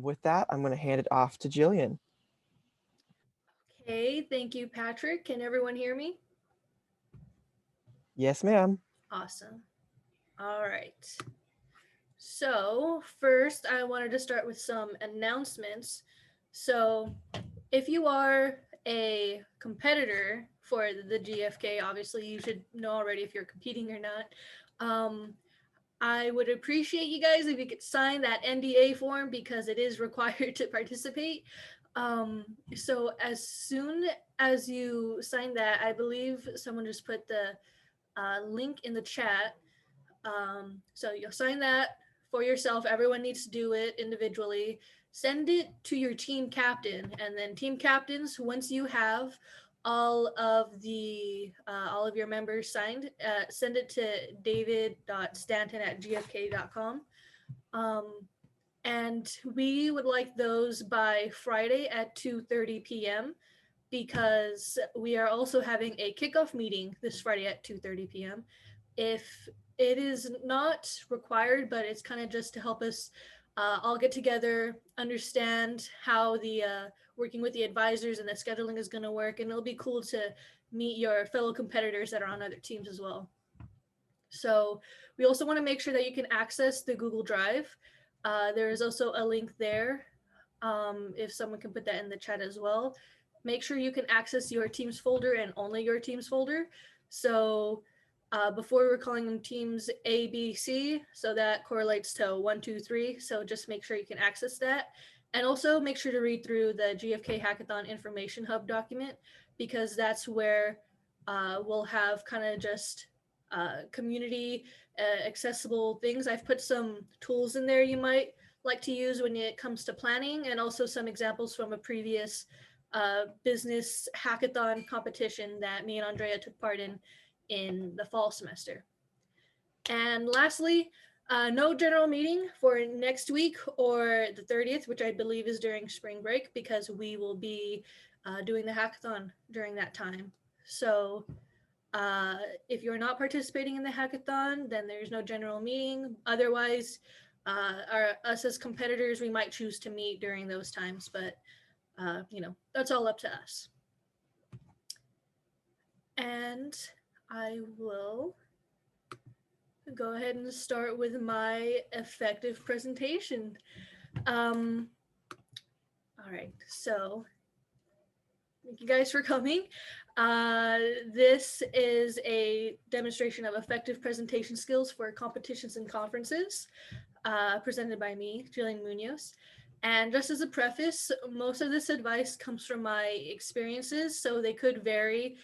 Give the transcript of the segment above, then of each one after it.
With that, I'm going to hand it off to Jillian. Okay, thank you, Patrick. Can everyone hear me? Yes, ma'am. Awesome. All right. So, first, I wanted to start with some announcements. So, if you are a competitor for the GFK, obviously you should know already if you're competing or not. Um, I would appreciate you guys if you could sign that NDA form because it is required to participate. So as soon as you sign that, I believe someone just put the link in the chat. So you'll sign that for yourself. Everyone needs to do it individually. Send it to your team captain, and then team captains, once you have all of your members signed, send it to david.stanton@gfk.com. Um, and we would like those by Friday at 2:30 p.m. because we are also having a kickoff meeting this Friday at 2:30 p.m. If it is not required, but it's kind of just to help us all get together, understand how the working with the advisors and the scheduling is going to work, and it'll be cool to meet your fellow competitors that are on other teams as well. So we also want to make sure that you can access the Google Drive. There is also a link there. If someone can put that in the chat as well, make sure you can access your teams folder and only your teams folder. So before we were calling them teams A, B, C, so that correlates to 1, 2, 3. So just make sure you can access that. And also make sure to read through the GFK Hackathon Information Hub document because that's where we'll have kind of just community accessible things. I've put some tools in there you might like to use when it comes to planning, and also some examples from a previous business hackathon competition that me and Andrea took part in the fall semester. And lastly, no general meeting for next week or the 30th, which I believe is during spring break, because we will be doing the hackathon during that time. So uh, if you're not participating in the hackathon, then there's no general meeting. Otherwise, us as competitors, we might choose to meet during those times, but that's all up to us. And I will go ahead and start with my effective presentation. Um, all right, so thank you guys for coming. This is a demonstration of effective presentation skills for competitions and conferences, presented by me, Jillian Munoz. And just as a preface, most of this advice comes from my experiences, so they could vary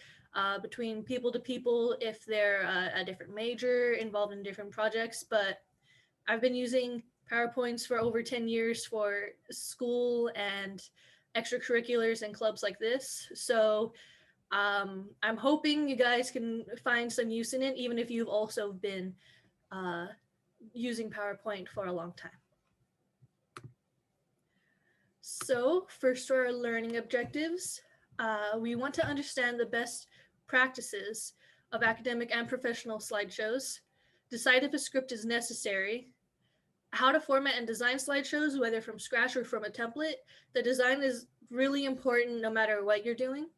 between people to people if they're a different major, involved in different projects. But I've been using PowerPoints for over 10 years for school and extracurriculars and clubs like this. So I'm hoping you guys can find some use in it, even if you've also been uh, using PowerPoint for a long time. So first, for our learning objectives, we want to understand the best practices of academic and professional slideshows, decide if a script is necessary, how to format and design slideshows, whether from scratch or from a template. The design is really important no matter what you're doing.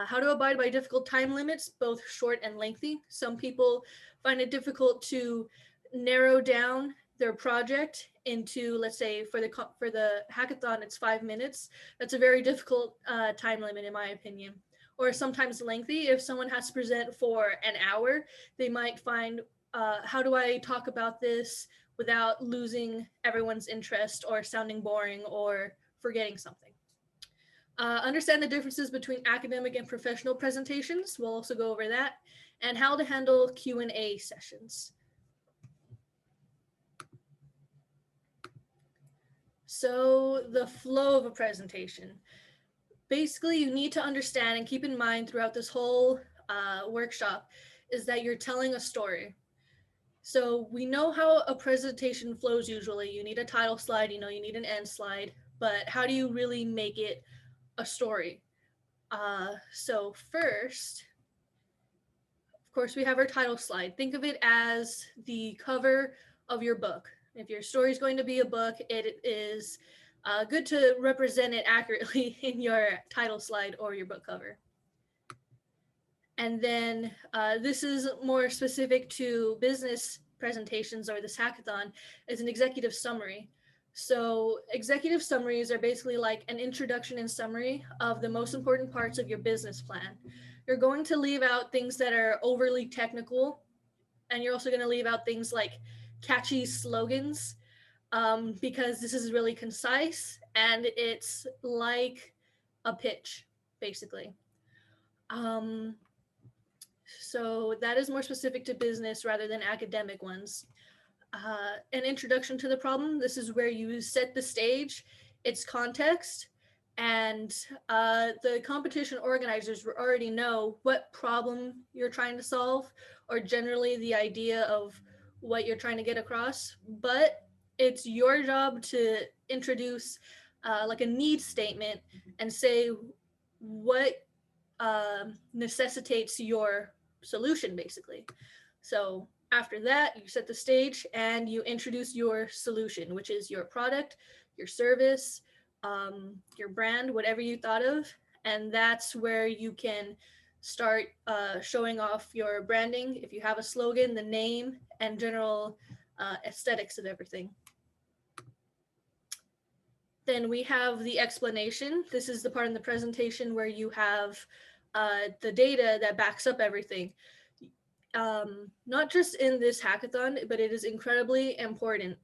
How to abide by difficult time limits, both short and lengthy. Some people find it difficult to narrow down their project into, let's say, for the hackathon, it's 5 minutes. That's a very difficult time limit, in my opinion. Or sometimes lengthy. If someone has to present for an hour, they might find, how do I talk about this without losing everyone's interest or sounding boring or forgetting something? Understand the differences between academic and professional presentations. We'll also go over that, and how to handle Q&A sessions. So the flow of a presentation. Basically, you need to understand and keep in mind throughout this whole workshop is that you're telling a story. So we know how a presentation flows usually. You need a title slide, you need an end slide, but how do you really make it a story? So first, of course, we have our title slide. Think of it as the cover of your book. If your story is going to be a book, it is Good to represent it accurately in your title slide or your book cover. And then this is more specific to business presentations, or this hackathon is an executive summary. So executive summaries are basically like an introduction and summary of the most important parts of your business plan. You're going to leave out things that are overly technical, and you're also going to leave out things like catchy slogans, because this is really concise and it's like a pitch, basically. So that is more specific to business rather than academic ones. An introduction to the problem. This is where you set the stage, its context, and the competition organizers already know what problem you're trying to solve, or generally the idea of what you're trying to get across. But it's your job to introduce like a need statement and say what necessitates your solution, basically. So after that, you set the stage and you introduce your solution, which is your product, your service, your brand, whatever you thought of. And that's where you can start showing off your branding. If you have a slogan, the name, and general aesthetics of everything. Then we have the explanation. This is the part in the presentation where you have the data that backs up everything. Not just in this hackathon, but it is incredibly important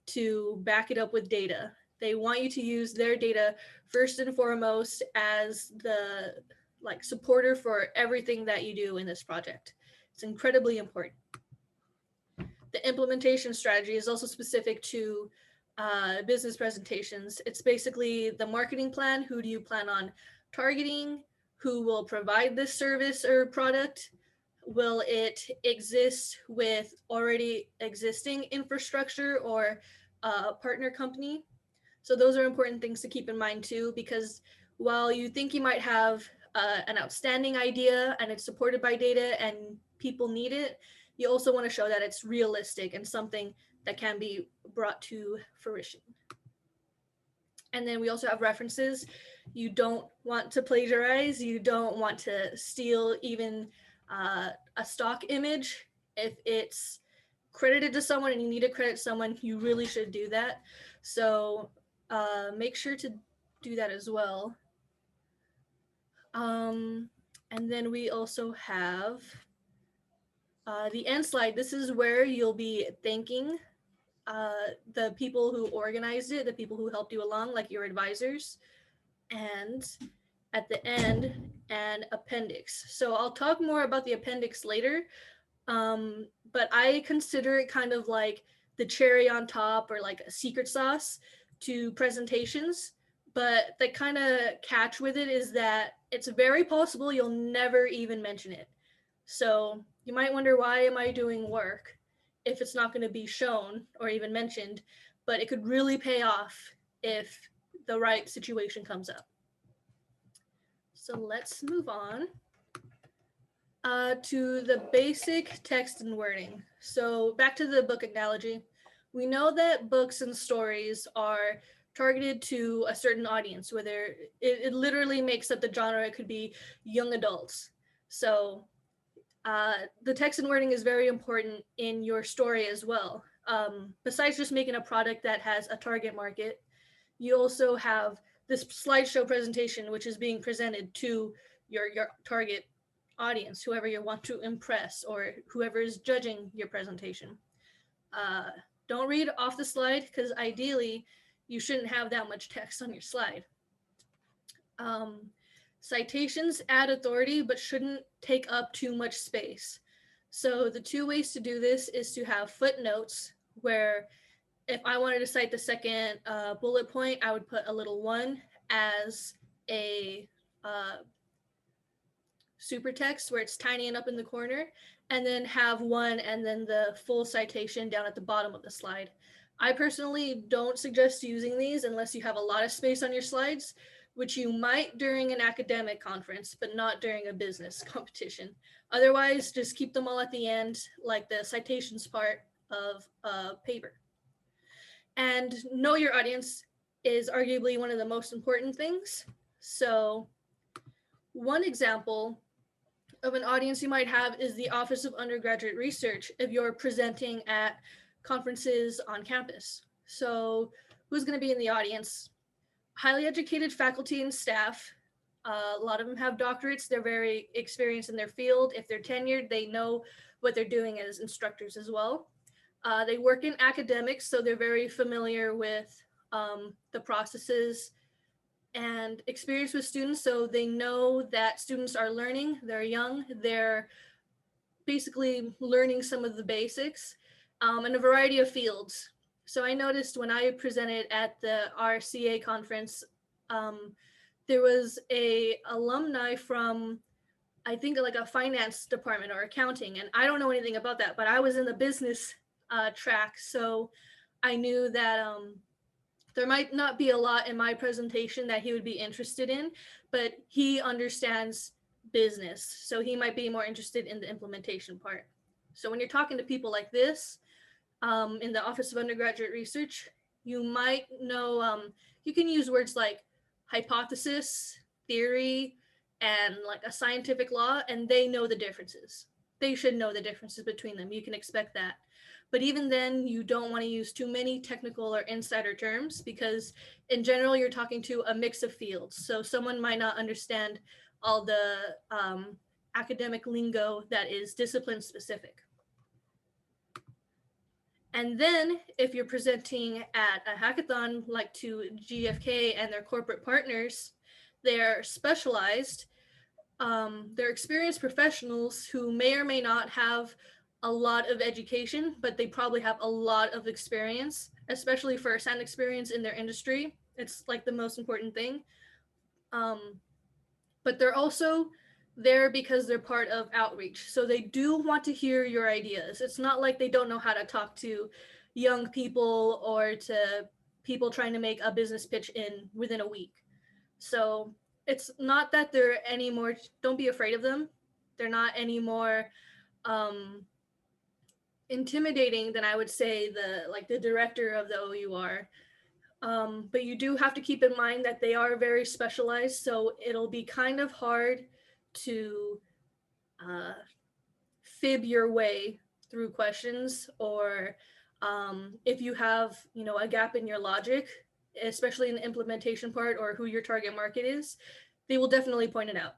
to back it up with data. They want you to use their data first and foremost as the like supporter for everything that you do in this project. It's incredibly important. The implementation strategy is also specific to business presentations. It's basically the marketing plan. Who do you plan on targeting? Who will provide this service or product? Will it exist with already existing infrastructure or a partner company? So those are important things to keep in mind too, because while you think you might have an outstanding idea and it's supported by data and people need it, you also want to show that it's realistic and something that can be brought to fruition. And then we also have references. You don't want to plagiarize. You don't want to steal even a stock image. If it's credited to someone and you need to credit someone, you really should do that. So make sure to do that as well. And then we also have the end slide. This is where you'll be thanking the people who organized it, the people who helped you along, like your advisors. And at the end, an appendix. So I'll talk more about the appendix later, but I consider it kind of like the cherry on top, or like a secret sauce to presentations. But the kind of catch with it is that it's very possible you'll never even mention it. So you might wonder, why am I doing work if it's not going to be shown or even mentioned? But it could really pay off if the right situation comes up. So let's move on to the basic text and wording. So back to the book analogy. We know that books and stories are targeted to a certain audience, whether it literally makes up the genre. It could be young adults. So the text and wording is very important in your story as well. Besides just making a product that has a target market, you also have this slideshow presentation, which is being presented to your target audience, whoever you want to impress, or whoever is judging your presentation. Don't read off the slide, because ideally you shouldn't have that much text on your slide. Citations add authority, but shouldn't take up too much space. So the two ways to do this is to have footnotes, where if I wanted to cite the second bullet point, I would put a little 1 as a super text where it's tiny and up in the corner, and then have 1 and then the full citation down at the bottom of the slide. I personally don't suggest using these unless you have a lot of space on your slides, which you might during an academic conference, but not during a business competition. Otherwise, just keep them all at the end, like the citations part of a paper. And know your audience. is arguably one of the most important things. So one example of an audience you might have is the Office of Undergraduate Research if you're presenting at conferences on campus. So who's going to be in the audience? Highly educated faculty and staff. A lot of them have doctorates. They're very experienced in their field. If they're tenured, they know what they're doing as instructors as well. They work in academics, so they're very familiar with the processes and experience with students. So they know that students are learning, they're young, they're basically learning some of the basics in a variety of fields. So I noticed when I presented at the RCA conference, there was a alumni from, I think, like a finance department or accounting, and I don't know anything about that, but I was in the business track, so I knew that there might not be a lot in my presentation that he would be interested in, but he understands business, so he might be more interested in the implementation part. So when you're talking to people like this in the Office of Undergraduate Research, you might know, you can use words like hypothesis, theory, and like a scientific law, and they know the differences. They should know the differences between them. You can expect that. But even then, you don't want to use too many technical or insider terms because, in general, you're talking to a mix of fields. So someone might not understand all the academic lingo that is discipline specific. And then if you're presenting at a hackathon like to GFK and their corporate partners, they're specialized. They're experienced professionals who may or may not have a lot of education, but they probably have a lot of experience, especially first-hand experience in their industry. It's like the most important thing. But they're also there because they're part of outreach. So they do want to hear your ideas. It's not like they don't know how to talk to young people or to people trying to make a business pitch in within a week. So it's not that they're any more, don't be afraid of them. They're not any more intimidating than I would say the director of the OUR. But you do have to keep in mind that they are very specialized, so it'll be kind of hard to fib your way through questions, or if you have, a gap in your logic, especially in the implementation part or who your target market is, they will definitely point it out.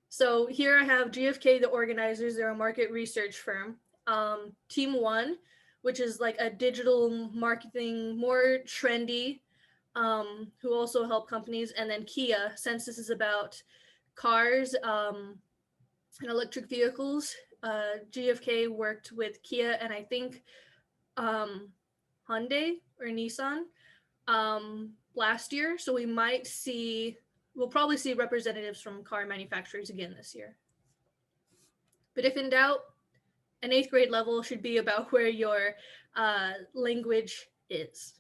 So here I have GFK, the organizers. They're a market research firm. Team One, which is like a digital marketing, more trendy, who also help companies. And then Kia, since this is about cars and electric vehicles, GFK worked with Kia and I think Hyundai or Nissan last year. So we'll probably see representatives from car manufacturers again this year. But if in doubt, an 8th grade level should be about where your language is,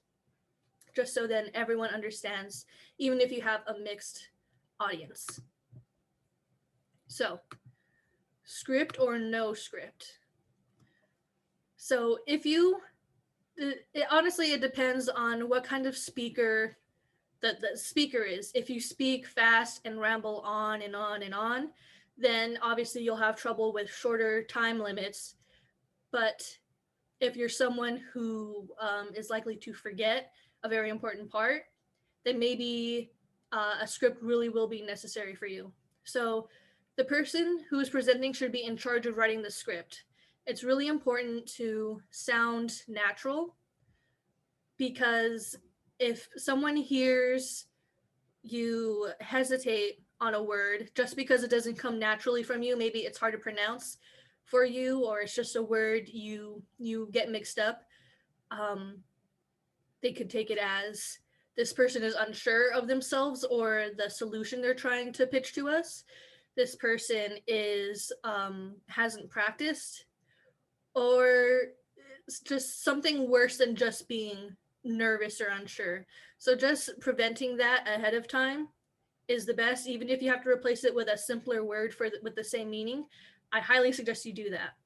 just so then everyone understands, even if you have a mixed audience. So, script or no script? So honestly, it depends on what kind of speaker the speaker is. If you speak fast and ramble on and on and on, then obviously you'll have trouble with shorter time limits. But if you're someone who is likely to forget a very important part, then maybe a script really will be necessary for you. So the person who is presenting should be in charge of writing the script. It's really important to sound natural, because if someone hears you hesitate on a word just because it doesn't come naturally from you, maybe it's hard to pronounce for you, or it's just a word you get mixed up, they could take it as this person is unsure of themselves or the solution they're trying to pitch to us. This person is hasn't practiced, or it's just something worse than just being nervous or unsure. So just preventing that ahead of time is the best. Even if you have to replace it with a simpler word with the same meaning, I highly suggest you do that.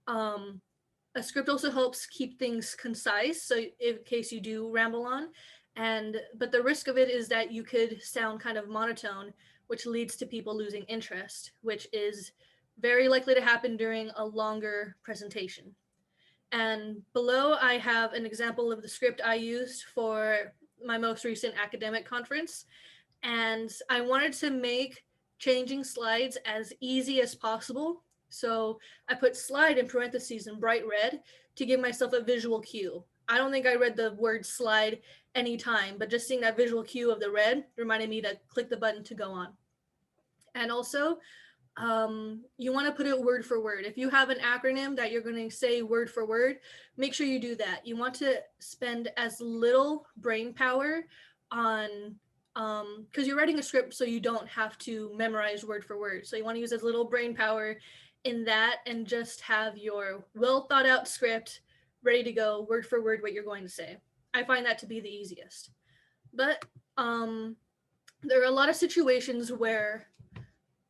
A script also helps keep things concise, so in case you do ramble on, But the risk of it is that you could sound kind of monotone, which leads to people losing interest, which is very likely to happen during a longer presentation. And below I have an example of the script I used for my most recent academic conference. And I wanted to make changing slides as easy as possible. So I put slide in parentheses in bright red to give myself a visual cue. I don't think I read the word slide anytime, but just seeing that visual cue of the red reminded me to click the button to go on. And also, you want to put it word for word. If you have an acronym that you're going to say word for word, make sure you do that. You want to spend as little brain power on, because you're writing a script, so you don't have to memorize word for word. So you want to use as little brain power in that and just have your well thought out script ready to go, word for word, what you're going to say. I find that to be the easiest. But there are a lot of situations where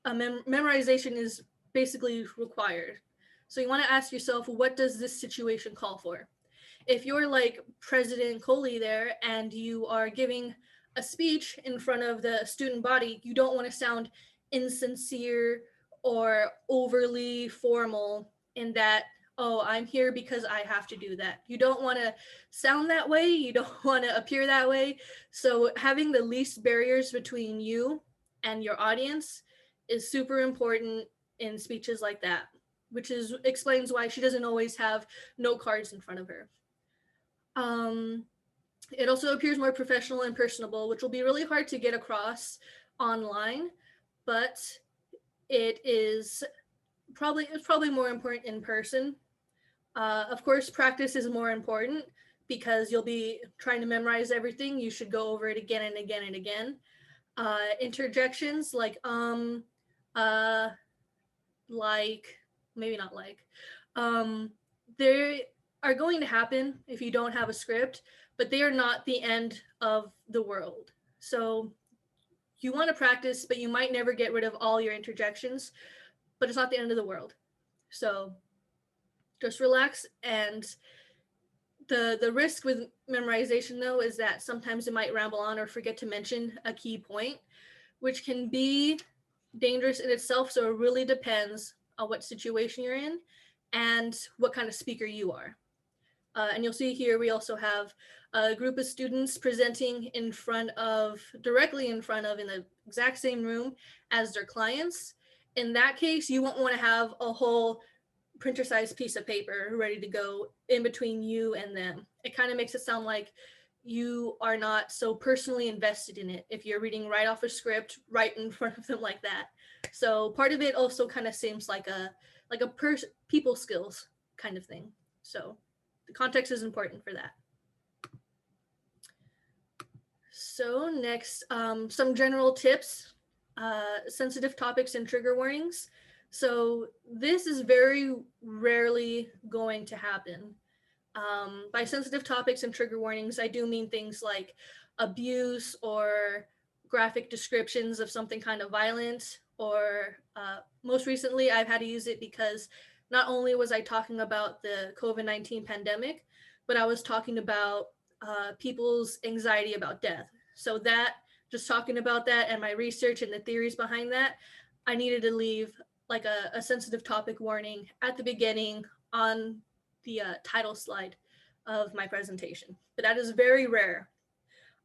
memorization is basically required. So you want to ask yourself, what does this situation call for? If you're like President Coley there and you are giving a speech in front of the student body, you don't want to sound insincere or overly formal in that, oh, I'm here because I have to do that. You don't want to sound that way. You don't want to appear that way. So having the least barriers between you and your audience is super important in speeches like that, which explains why she doesn't always have note cards in front of her. It also appears more professional and personable, which will be really hard to get across online, but it's probably more important in person. Of course, practice is more important because you'll be trying to memorize everything. You should go over it again and again and again. Interjections like maybe not like, they are going to happen if you don't have a script, but they are not the end of the world. So you want to practice, but you might never get rid of all your interjections, but it's not the end of the world. So just relax. And the risk with memorization though is that sometimes it might ramble on or forget to mention a key point, which can be dangerous in itself. So it really depends on what situation you're in and what kind of speaker you are. And you'll see here we also have a group of students presenting directly in front of, in the exact same room as their clients. In that case, you won't want to have a whole printer-sized piece of paper ready to go in between you and them. It kind of makes it sound like you are not so personally invested in it if you're reading right off a script right in front of them like that. So part of it also kind of seems like a people skills kind of thing. So the context is important for that. So next, some general tips, sensitive topics and trigger warnings. So this is very rarely going to happen. By sensitive topics and trigger warnings, I do mean things like abuse or graphic descriptions of something kind of violent, or most recently I've had to use it because not only was I talking about the COVID-19 pandemic, but I was talking about people's anxiety about death. So that, just talking about that and my research and the theories behind that, I needed to leave like a sensitive topic warning at the beginning on the title slide of my presentation. But that is very rare.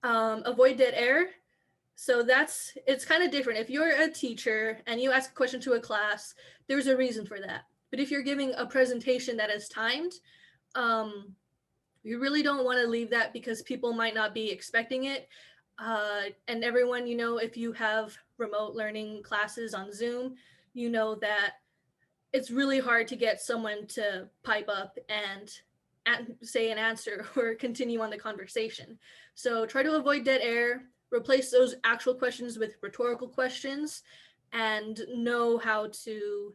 Avoid dead air. So it's kind of different. If you're a teacher and you ask a question to a class, there's a reason for that. But if you're giving a presentation that is timed, you really don't want to leave that because people might not be expecting it. And everyone, if you have remote learning classes on Zoom, you know that it's really hard to get someone to pipe up and say an answer or continue on the conversation. So try to avoid dead air, replace those actual questions with rhetorical questions, and know how to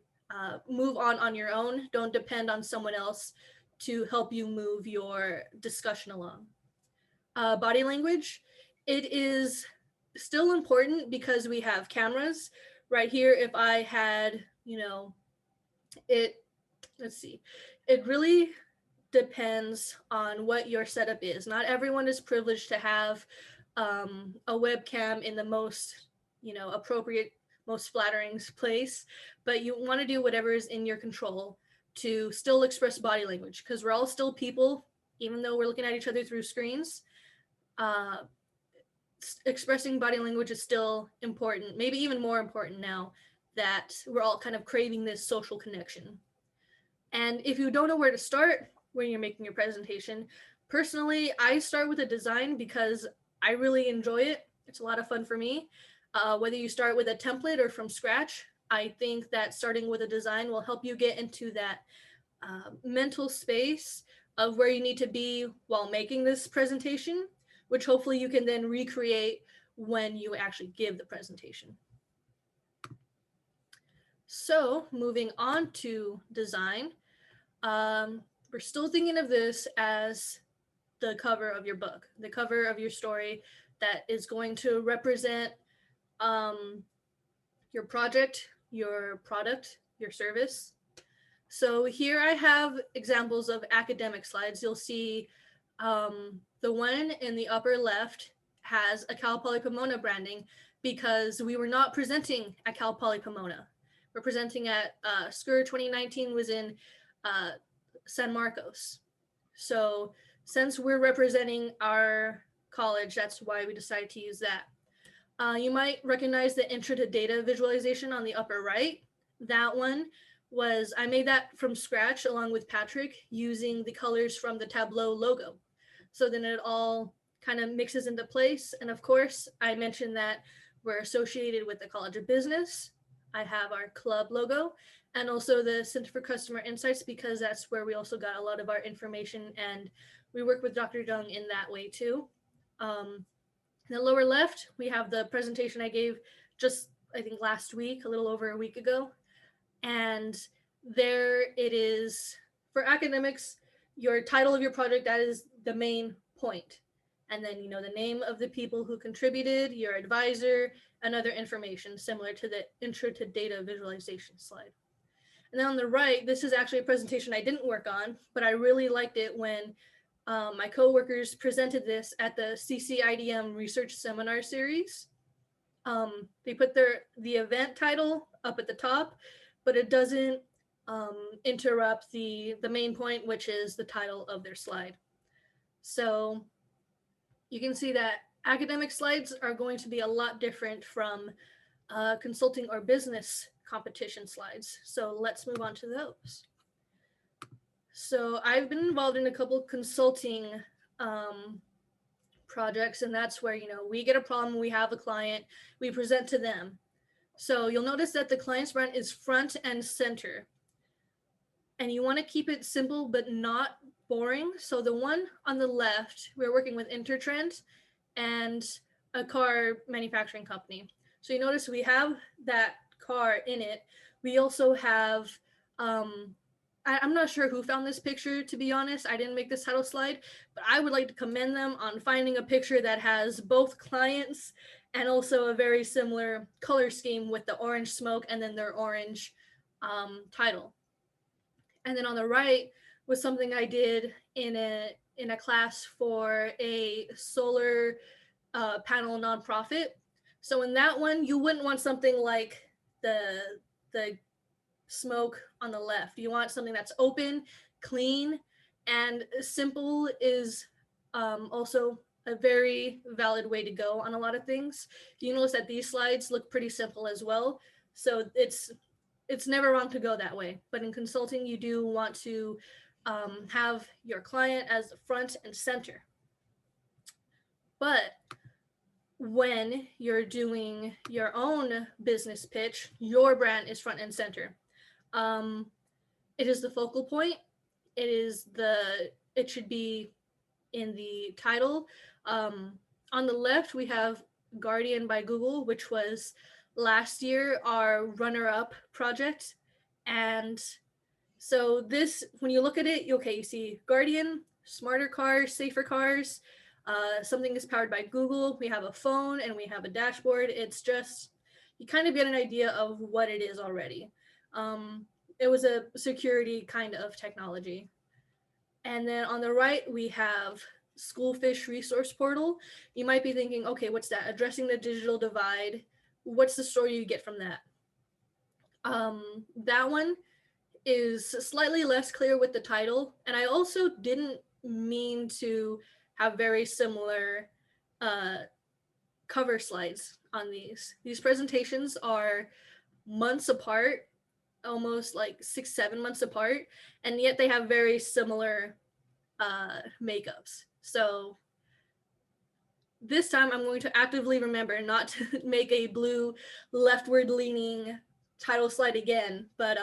move on your own. Don't depend on someone else to help you move your discussion along. Body language, it is still important because we have cameras. Right here, if I had, let's see, it really depends on what your setup is. Not everyone is privileged to have a webcam in the most, appropriate, most flattering place, but you want to do whatever is in your control to still express body language, because we're all still people, even though we're looking at each other through screens. Uh, Expressing body language is still important, maybe even more important now that we're all kind of craving this social connection. And if you don't know where to start when you're making your presentation, personally, I start with a design because I really enjoy it. It's a lot of fun for me. Whether you start with a template or from scratch, I think that starting with a design will help you get into that mental space of where you need to be while making this presentation, which hopefully you can then recreate when you actually give the presentation. So moving on to design, we're still thinking of this as the cover of your book, the cover of your story that is going to represent your project, your product, your service. So here I have examples of academic slides. You'll see the one in the upper left has a Cal Poly Pomona branding because we were not presenting at Cal Poly Pomona. We're presenting at SCUR 2019 was in San Marcos. So since we're representing our college, that's why we decided to use that. You might recognize the intro to data visualization on the upper right. That one was, I made that from scratch along with Patrick using the colors from the Tableau logo. So then it all kind of mixes into place. And of course, I mentioned that we're associated with the College of Business. I have our club logo and also the Center for Customer Insights because that's where we also got a lot of our information, and we work with Dr. Dung in that way too. In the lower left, we have the presentation I gave just, I think, last week, a little over a week ago. And there it is for academics, your title of your project, that is the main point. And then, the name of the people who contributed, your advisor, and other information similar to the intro to data visualization slide. And then on the right, this is actually a presentation I didn't work on, but I really liked it when my coworkers presented this at the CCIDM research seminar series. They put the event title up at the top, but it doesn't interrupt the main point, which is the title of their slide. So you can see that academic slides are going to be a lot different from consulting or business competition slides. So let's move on to those. So I've been involved in a couple consulting projects, and that's where, we get a problem, we have a client, we present to them. So you'll notice that the client's brand is front and center. And you want to keep it simple but not boring. So the one on the left, we're working with Intertrend and a car manufacturing company. So you notice we have that car in it. We also have, I'm not sure who found this picture, to be honest. I didn't make this title slide, but I would like to commend them on finding a picture that has both clients and also a very similar color scheme with the orange smoke and then their orange title. And then on the right was something I did in a class for a solar panel nonprofit. So in that one, you wouldn't want something like the smoke on the left. You want something that's open, clean, and simple is also a very valid way to go on a lot of things. You notice that these slides look pretty simple as well. So it's never wrong to go that way. But in consulting, you do want to have your client as the front and center. But when you're doing your own business pitch, your brand is front and center. It is the focal point. It should be in the title. On the left, we have Guardian by Google, which was last year our runner-up project. And so this, when you look at it, you see Guardian, smarter cars, safer cars, something is powered by Google. We have a phone and we have a dashboard. It's just, you kind of get an idea of what it is already. It was a security kind of technology. And then on the right, we have Schoolfish Resource Portal. You might be thinking, okay, what's that? Addressing the digital divide. What's the story you get from that? That one is slightly less clear with the title. And I also didn't mean to have very similar cover slides on these. These presentations are months apart, almost like 6-7 months apart, and yet they have very similar makeups. So this time I'm going to actively remember not to make a blue leftward leaning title slide again. But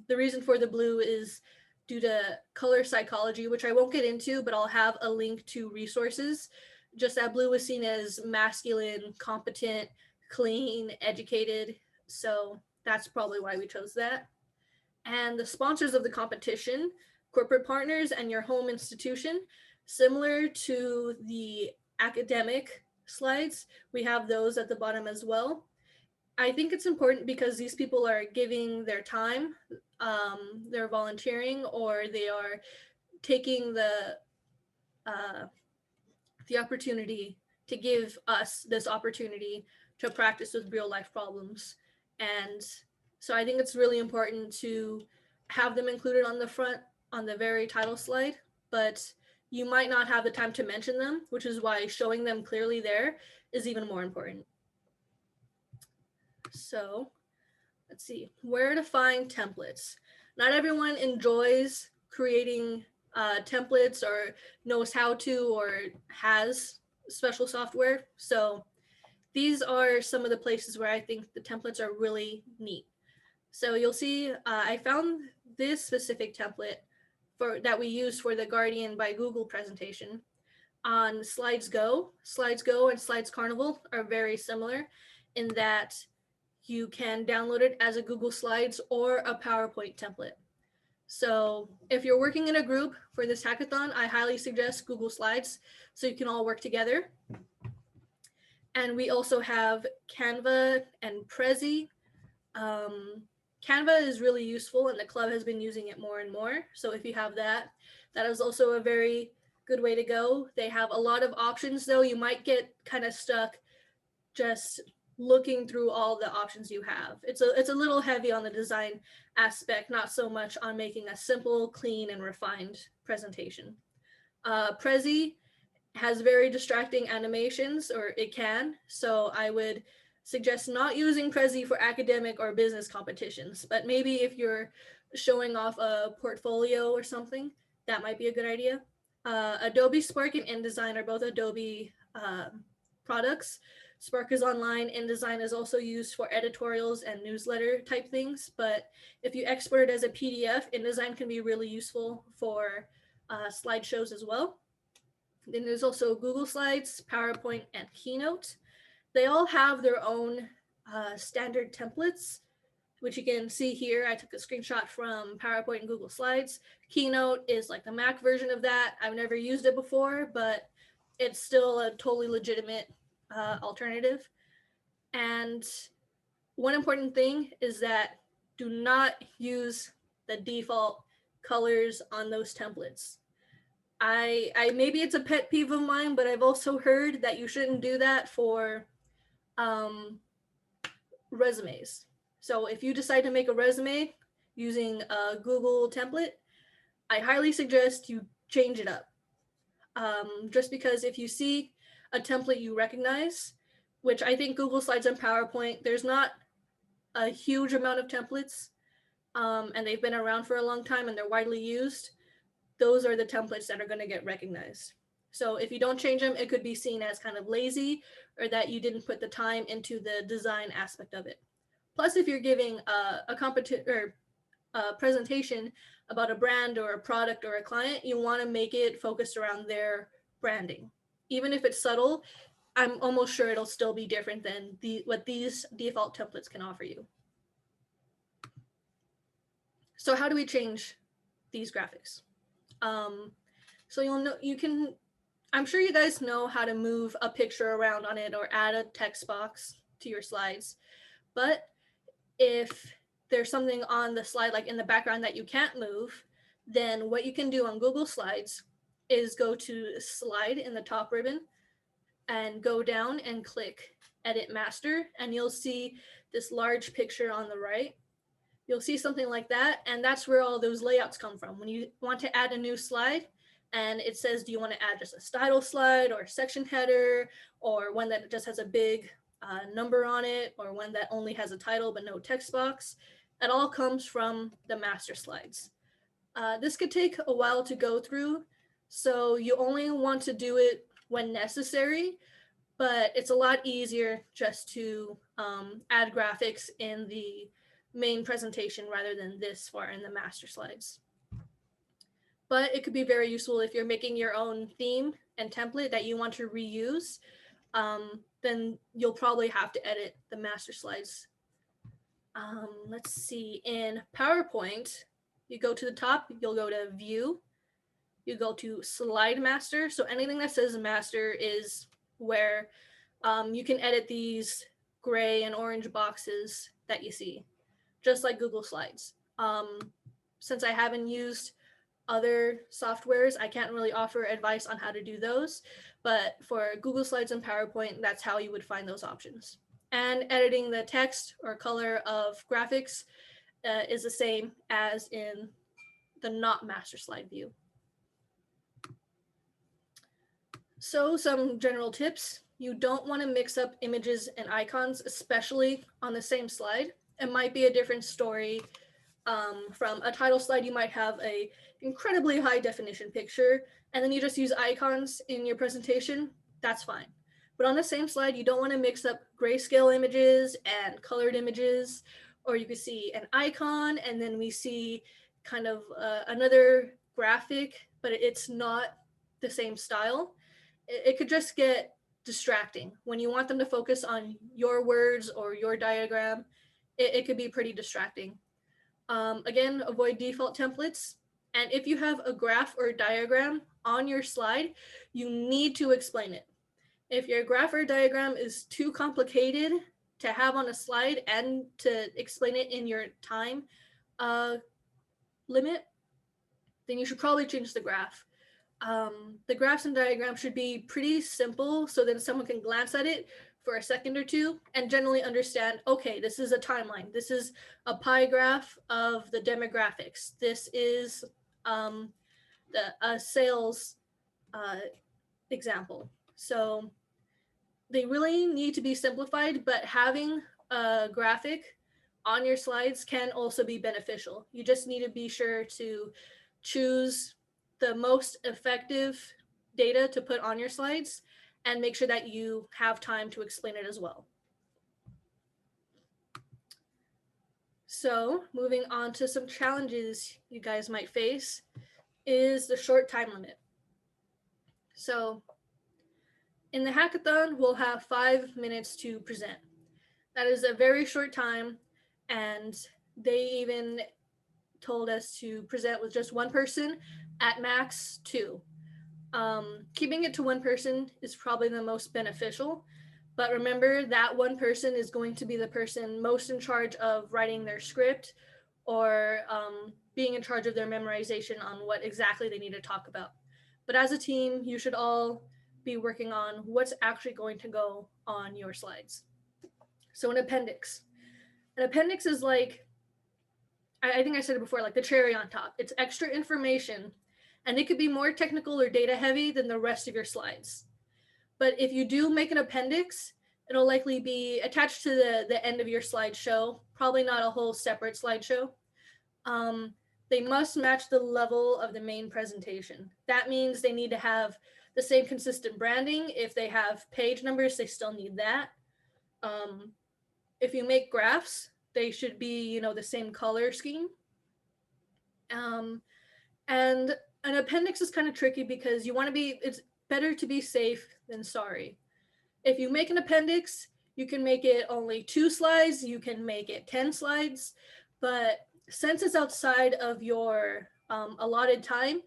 the reason for the blue is due to color psychology, which I won't get into, but I'll have a link to resources. Just that blue was seen as masculine, competent, clean, educated. So that's probably why we chose that. And the sponsors of the competition, corporate partners and your home institution, similar to the academic slides, we have those at the bottom as well. I think it's important because these people are giving their time, they're volunteering, or they are taking the opportunity to give us this opportunity to practice with real life problems. And so I think it's really important to have them included on the front, on the very title slide, but you might not have the time to mention them, which is why showing them clearly there is even more important. So let's see, where to find templates. Not everyone enjoys creating templates or knows how to or has special software. So these are some of the places where I think the templates are really neat. So you'll see I found this specific template that we use for the Guardian by Google presentation on Slides Go. Slides Go and Slides Carnival are very similar in that you can download it as a Google Slides or a PowerPoint template. So if you're working in a group for this hackathon, I highly suggest Google Slides so you can all work together. And we also have Canva and Prezi. Canva is really useful and the club has been using it more and more. So if you have that, that is also a very good way to go. They have a lot of options though. You might get kind of stuck just looking through all the options you have. It's a little heavy on the design aspect, not so much on making a simple, clean, and refined presentation. Prezi has very distracting animations, or it can, so I would suggest not using Prezi for academic or business competitions, but maybe if you're showing off a portfolio or something, that might be a good idea. Adobe Spark and InDesign are both Adobe products. Spark is online, InDesign is also used for editorials and newsletter type things, but if you export it as a PDF, InDesign can be really useful for slideshows as well. Then there's also Google Slides, PowerPoint, and Keynote. They all have their own standard templates, which you can see here. I took a screenshot from PowerPoint and Google Slides. Keynote is like the Mac version of that. I've never used it before, but it's still a totally legitimate alternative. And one important thing is that do not use the default colors on those templates. I maybe it's a pet peeve of mine, but I've also heard that you shouldn't do that for resumes. So if you decide to make a resume using a Google template, I highly suggest you change it up. Just because if you see a template you recognize, which I think Google Slides and PowerPoint, there's not a huge amount of templates, and they've been around for a long time and they're widely used. Those are the templates that are going to get recognized. So if you don't change them, it could be seen as kind of lazy or that you didn't put the time into the design aspect of it. Plus, if you're giving a presentation about a brand or a product or a client, you want to make it focused around their branding. Even if it's subtle, I'm almost sure it'll still be different than what these default templates can offer you. So how do we change these graphics? So I'm sure you guys know how to move a picture around on it or add a text box to your slides. But if there's something on the slide, like in the background that you can't move, then what you can do on Google Slides is go to slide in the top ribbon and go down and click edit master, and you'll see this large picture on the right. You'll see something like that, and that's where all those layouts come from. When you want to add a new slide and it says, do you want to add just a title slide or a section header, or one that just has a big number on it, or one that only has a title but no text box, it all comes from the master slides. This could take a while to go through, so you only want to do it when necessary, but it's a lot easier just to add graphics in the main presentation rather than this far in the master slides. But it could be very useful if you're making your own theme and template that you want to reuse, then you'll probably have to edit the master slides. Let's see, in PowerPoint, you go to the top, you'll go to View, you go to Slide Master. So anything that says Master is where you can edit these gray and orange boxes that you see, just like Google Slides. Since I haven't used other softwares, I can't really offer advice on how to do those, but for Google Slides and PowerPoint, that's how you would find those options. And editing the text or color of graphics is the same as in the not master slide view. So some general tips. You don't want to mix up images and icons, especially on the same slide. It might be a different story. From a title slide, you might have a incredibly high definition picture, and then you just use icons in your presentation. That's fine. But on the same slide, you don't want to mix up grayscale images and colored images, or you could see an icon and then we see kind of another graphic, but it's not the same style. It could just get distracting. When you want them to focus on your words or your diagram, it could be pretty distracting. Again, avoid default templates. And if you have a graph or a diagram on your slide, you need to explain it. If your graph or diagram is too complicated to have on a slide and to explain it in your time limit, then you should probably change the graph. The graphs and diagrams should be pretty simple so that someone can glance at it for a second or two and generally understand, okay, this is a timeline. This is a pie graph of the demographics. This is a sales example. So they really need to be simplified, but having a graphic on your slides can also be beneficial. You just need to be sure to choose the most effective data to put on your slides and make sure that you have time to explain it as well. So moving on to some challenges you guys might face is the short time limit. So in the hackathon, we'll have 5 minutes to present. That is a very short time, and they even told us to present with just one person, at max 2. Keeping it to one person is probably the most beneficial, but remember that one person is going to be the person most in charge of writing their script or being in charge of their memorization on what exactly they need to talk about. But as a team, you should all be working on what's actually going to go on your slides. So an appendix. An appendix is like, I think I said it before, like the cherry on top. It's extra information, and it could be more technical or data heavy than the rest of your slides. But if you do make an appendix, it'll likely be attached to the end of your slideshow, probably not a whole separate slideshow. They must match the level of the main presentation. That means they need to have the same consistent branding. If they have page numbers, they still need that. If you make graphs, they should be, the same color scheme. And an appendix is kind of tricky because it's better to be safe than sorry. If you make an appendix, you can make it only 2 slides, you can make it 10 slides, but since it's outside of your allotted time,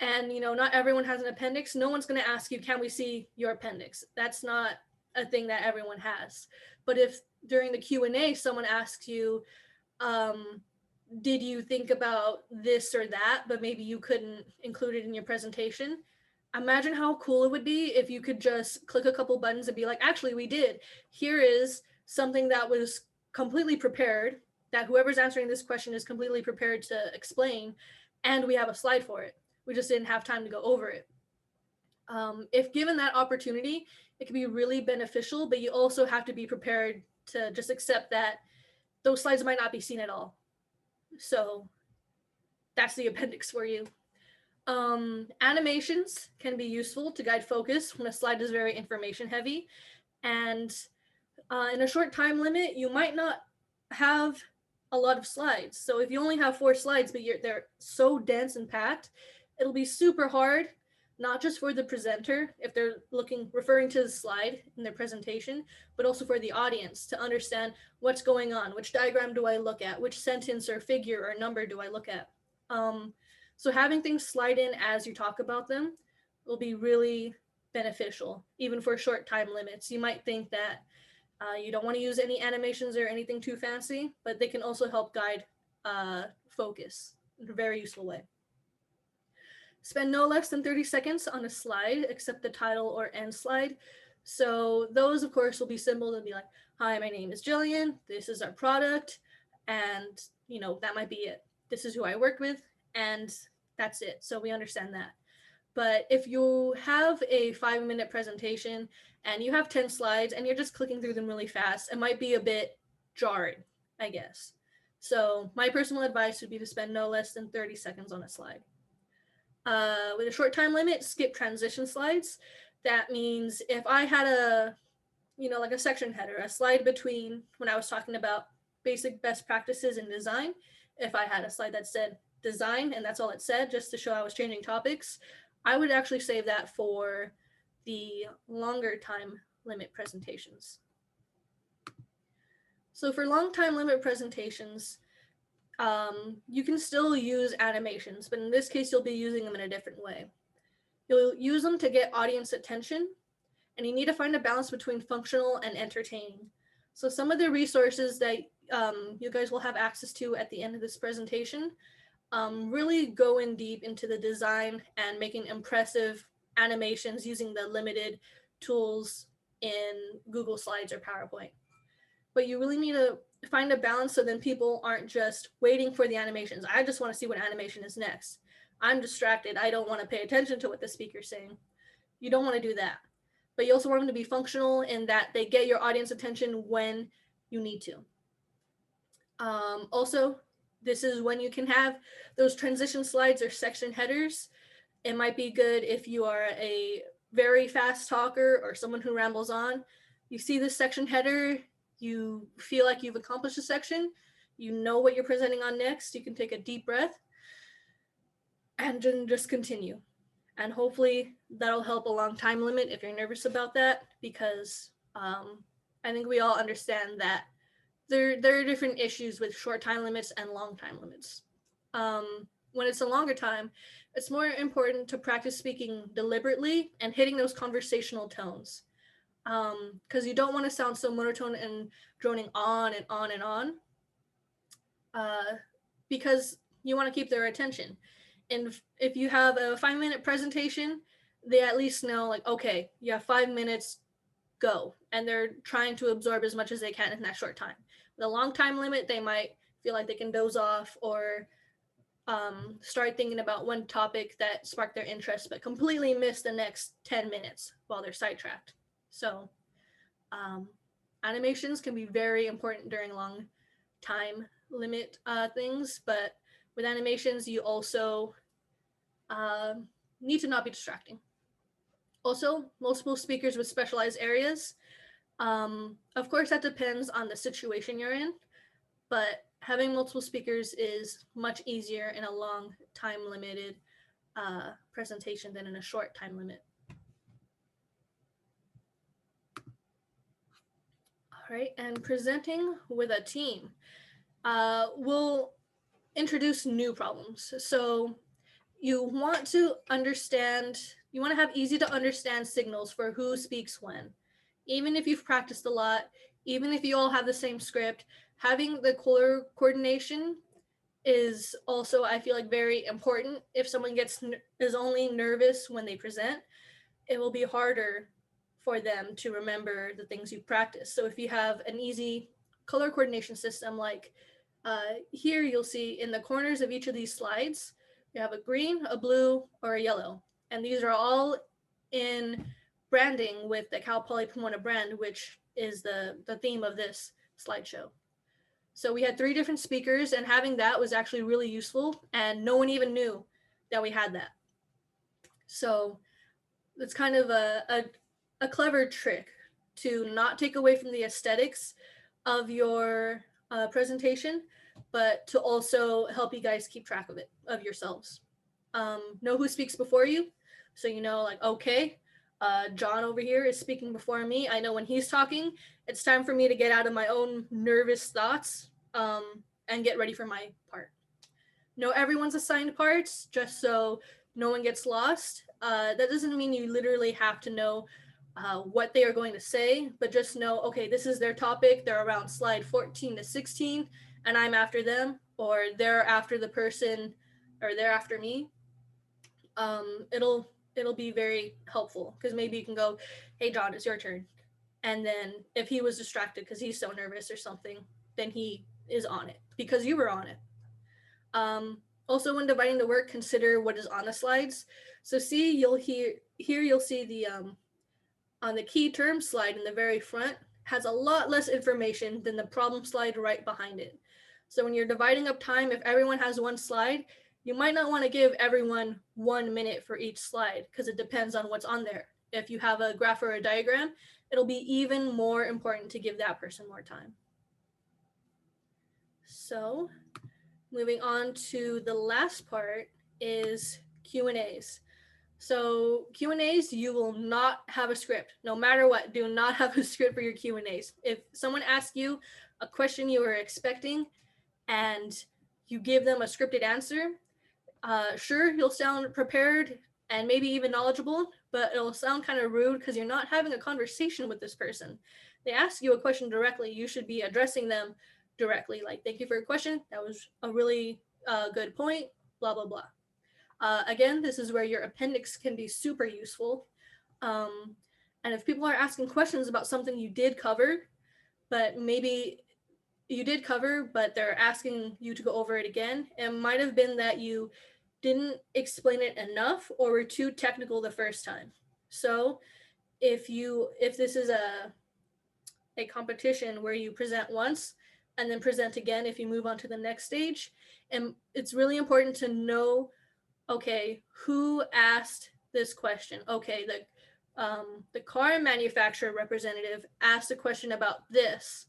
and not everyone has an appendix, no one's going to ask you, can we see your appendix? That's not a thing that everyone has. But if during the Q&A someone asks you, did you think about this or that, but maybe you couldn't include it in your presentation? Imagine how cool it would be if you could just click a couple buttons and be like, actually, we did. Here is something that was completely prepared, that whoever's answering this question is completely prepared to explain, and we have a slide for it. We just didn't have time to go over it. If given that opportunity, it can be really beneficial, but you also have to be prepared to just accept that those slides might not be seen at all. So that's the appendix for you. Animations can be useful to guide focus when a slide is very information heavy. And in a short time limit, you might not have a lot of slides. So if you only have 4 slides, but they're so dense and packed, it'll be super hard, not just for the presenter, if they're referring to the slide in their presentation, but also for the audience to understand what's going on. Which diagram do I look at? Which sentence or figure or number do I look at? So having things slide in as you talk about them will be really beneficial, even for short time limits. You might think that you don't want to use any animations or anything too fancy, but they can also help guide focus in a very useful way. Spend no less than 30 seconds on a slide, except the title or end slide. So those, of course, will be simple to be like, hi, my name is Jillian. This is our product. And, that might be it. This is who I work with. And that's it. So we understand that. But if you have a 5-minute presentation and you have 10 slides and you're just clicking through them really fast, it might be a bit jarring, I guess. So my personal advice would be to spend no less than 30 seconds on a slide. With a short time limit, skip transition slides. That means if I had a section header, a slide between when I was talking about basic best practices in design, if I had a slide that said design and that's all it said, just to show I was changing topics, I would actually save that for the longer time limit presentations. So for long time limit presentations, you can still use animations, but in this case, you'll be using them in a different way. You'll use them to get audience attention, and you need to find a balance between functional and entertaining. So some of the resources that you guys will have access to at the end of this presentation really go in deep into the design and making impressive animations using the limited tools in Google Slides or PowerPoint. But you really need to find a balance so then people aren't just waiting for the animations. I just want to see what animation is next. I'm distracted. I don't want to pay attention to what the speaker's saying. You don't want to do that. But you also want them to be functional in that they get your audience attention when you need to. Also, this is when you can have those transition slides or section headers. It might be good if you are a very fast talker or someone who rambles on. You see this section header, you feel like you've accomplished a section, you know what you're presenting on next, you can take a deep breath and then just continue. And hopefully that'll help a long time limit if you're nervous about that, because I think we all understand that there are different issues with short time limits and long time limits. When it's a longer time, it's more important to practice speaking deliberately and hitting those conversational tones. Because you don't want to sound so monotone and droning on and on and on, because you want to keep their attention. And if you have a 5-minute presentation, they at least know, like, okay, you have 5 minutes, go. And they're trying to absorb as much as they can in that short time. With a long time limit, they might feel like they can doze off or start thinking about one topic that sparked their interest, but completely miss the next 10 minutes while they're sidetracked. So animations can be very important during long time limit things, but with animations, you also need to not be distracting. Also, multiple speakers with specialized areas. Of course, that depends on the situation you're in, but having multiple speakers is much easier in a long time limited presentation than in a short time limit. All right, and presenting with a team. We'll introduce new problems. So you want to have easy to understand signals for who speaks when. Even if you've practiced a lot, even if you all have the same script, having the color coordination is also, I feel like, very important. If someone is only nervous when they present, it will be harder for them to remember the things you practice. So if you have an easy color coordination system, like here you'll see in the corners of each of these slides, you have a green, a blue, or a yellow. And these are all in branding with the Cal Poly Pomona brand, which is the theme of this slideshow. So we had 3 different speakers, and having that was actually really useful, and no one even knew that we had that. So it's kind of a clever trick to not take away from the aesthetics of your presentation, but to also help you guys keep track of it, of yourselves. Know who speaks before you. So you know, like, okay, John over here is speaking before me. I know when he's talking, it's time for me to get out of my own nervous thoughts and get ready for my part. Know everyone's assigned parts, just so no one gets lost. That doesn't mean you literally have to know what they are going to say, but just know, okay, this is their topic. They're around slide 14 to 16, and I'm after them, or they're after the person, or they're after me. It'll be very helpful, because maybe you can go, hey John, it's your turn, and then if he was distracted because he's so nervous or something, then he is on it because you were on it. Also, when dividing the work, consider what is on the slides. So see, you'll see the on the key term slide in the very front has a lot less information than the problem slide right behind it. So when you're dividing up time, if everyone has one slide, you might not want to give everyone 1 minute for each slide, because it depends on what's on there. If you have a graph or a diagram, it'll be even more important to give that person more time. So moving on to the last part is Q&As. So Q&As, you will not have a script. No matter what, do not have a script for your Q&As. If someone asks you a question you were expecting and you give them a scripted answer, sure, you'll sound prepared and maybe even knowledgeable, but it'll sound kind of rude because you're not having a conversation with this person. They ask you a question directly, you should be addressing them directly, like, thank you for your question, that was a really good point, blah, blah, blah. Again, this is where your appendix can be super useful. And if people are asking questions about something you did cover, but maybe you did cover, but they're asking you to go over it again, it might have been that you didn't explain it enough or were too technical the first time. So if this is a competition where you present once and then present again if you move on to the next stage, and it's really important to know, okay, who asked this question? Okay, the car manufacturer representative asked a question about this.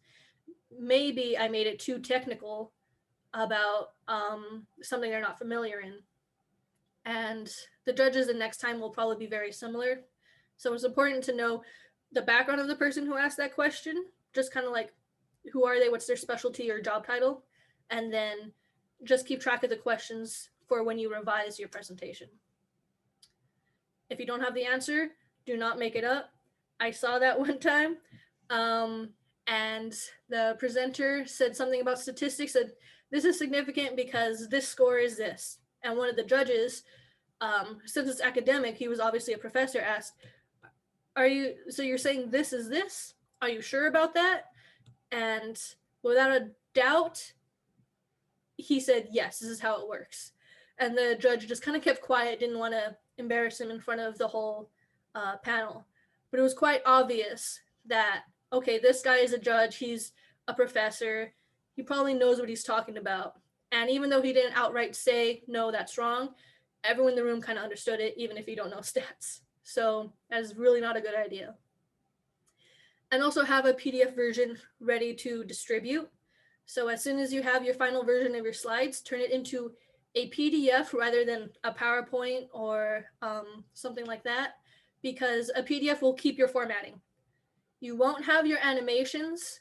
Maybe I made it too technical about something they're not familiar in. And the judges the next time will probably be very similar. So it's important to know the background of the person who asked that question, just kind of like, who are they, what's their specialty or job title, and then just keep track of the questions for when you revise your presentation. If you don't have the answer, do not make it up. I saw that one time, and the presenter said something about statistics, said, this is significant because this score is this. And one of the judges, since it's academic, he was obviously a professor, asked, so you're saying this is this? Are you sure about that? And without a doubt, he said, yes, this is how it works. And the judge just kind of kept quiet, didn't want to embarrass him in front of the whole panel. But it was quite obvious that, okay, this guy is a judge, he's a professor, he probably knows what he's talking about. And even though he didn't outright say, no, that's wrong, everyone in the room kind of understood it, even if you don't know stats. So that's really not a good idea. And also have a PDF version ready to distribute. So as soon as you have your final version of your slides, turn it into a PDF rather than a PowerPoint or something like that, because a PDF will keep your formatting. You won't have your animations,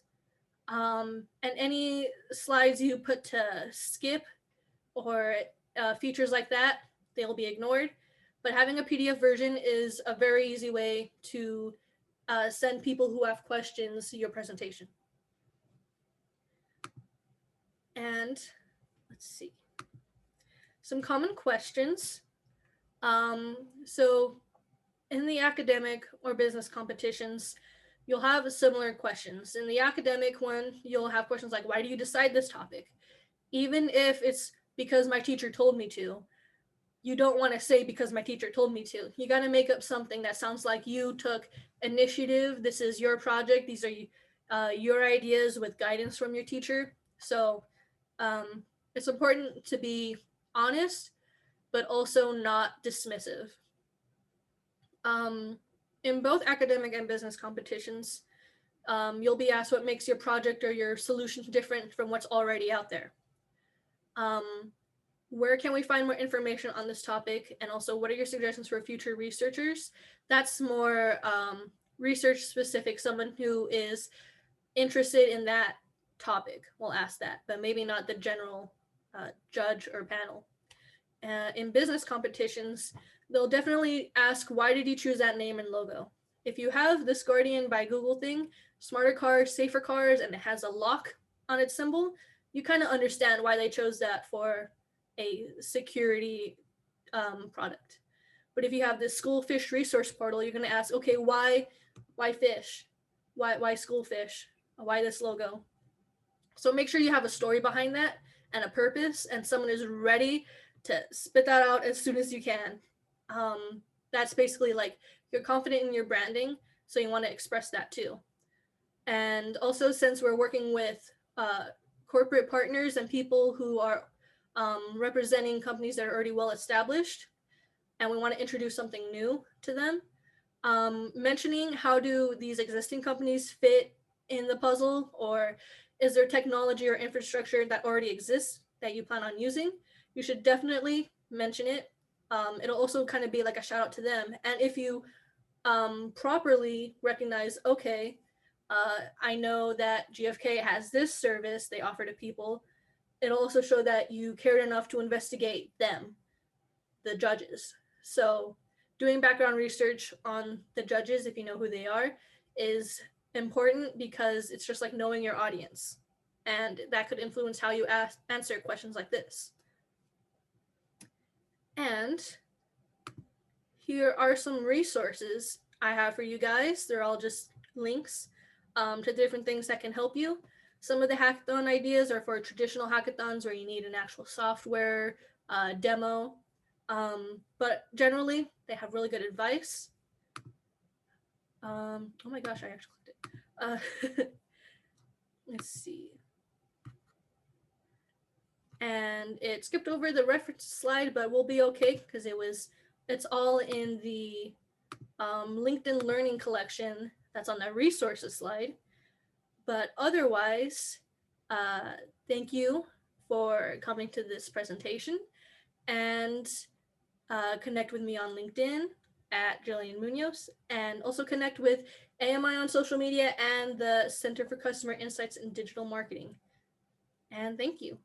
and any slides you put to skip or features like that, they'll be ignored. But having a PDF version is a very easy way to send people who have questions your presentation. And let's see. some common questions. So in the academic or business competitions, you'll have similar questions. In the academic one, you'll have questions like, why do you decide this topic? Even if it's because my teacher told me to, you don't want to say because my teacher told me to. You got to make up something that sounds like you took initiative. This is your project. These are your ideas with guidance from your teacher. So it's important to be honest, but also not dismissive. In both academic and business competitions, you'll be asked what makes your project or your solution different from what's already out there. Where can we find more information on this topic? And also, what are your suggestions for future researchers? That's more research specific. Someone who is interested in that topic will ask that, but maybe not the general judge or panel. In business competitions, they'll definitely ask, why did you choose that name and logo? If you have this Guardian by Google thing, smarter cars, safer cars, and it has a lock on its symbol, you kind of understand why they chose that for a security product. But if you have this school fish resource portal, you're going to ask, okay, why fish? Why school fish? Why this logo? So make sure you have a story behind that and a purpose, and someone is ready to spit that out as soon as you can. That's basically like you're confident in your branding, so you want to express that too. And also, since we're working with corporate partners and people who are representing companies that are already well established, and we want to introduce something new to them, mentioning how do these existing companies fit in the puzzle, or is there technology or infrastructure that already exists that you plan on using? You should definitely mention it. It'll also kind of be like a shout out to them. And if you properly recognize, okay, I know that GFK has this service they offer to people, it'll also show that you cared enough to investigate them, the judges. So doing background research on the judges, if you know who they are, is important because it's just like knowing your audience. And that could influence how you answer questions like this. And here are some resources I have for you guys. They're all just links to different things that can help you. Some of the hackathon ideas are for traditional hackathons where you need an actual software demo. But generally, they have really good advice. Oh my gosh, I actually clicked it. Let's see. And it skipped over the reference slide, but we'll be okay because it's all in the LinkedIn Learning collection that's on the resources slide. But otherwise, thank you for coming to this presentation, and connect with me on LinkedIn at Jillian Munoz, and also connect with AMI on social media and the Center for Customer Insights and Digital Marketing. And thank you.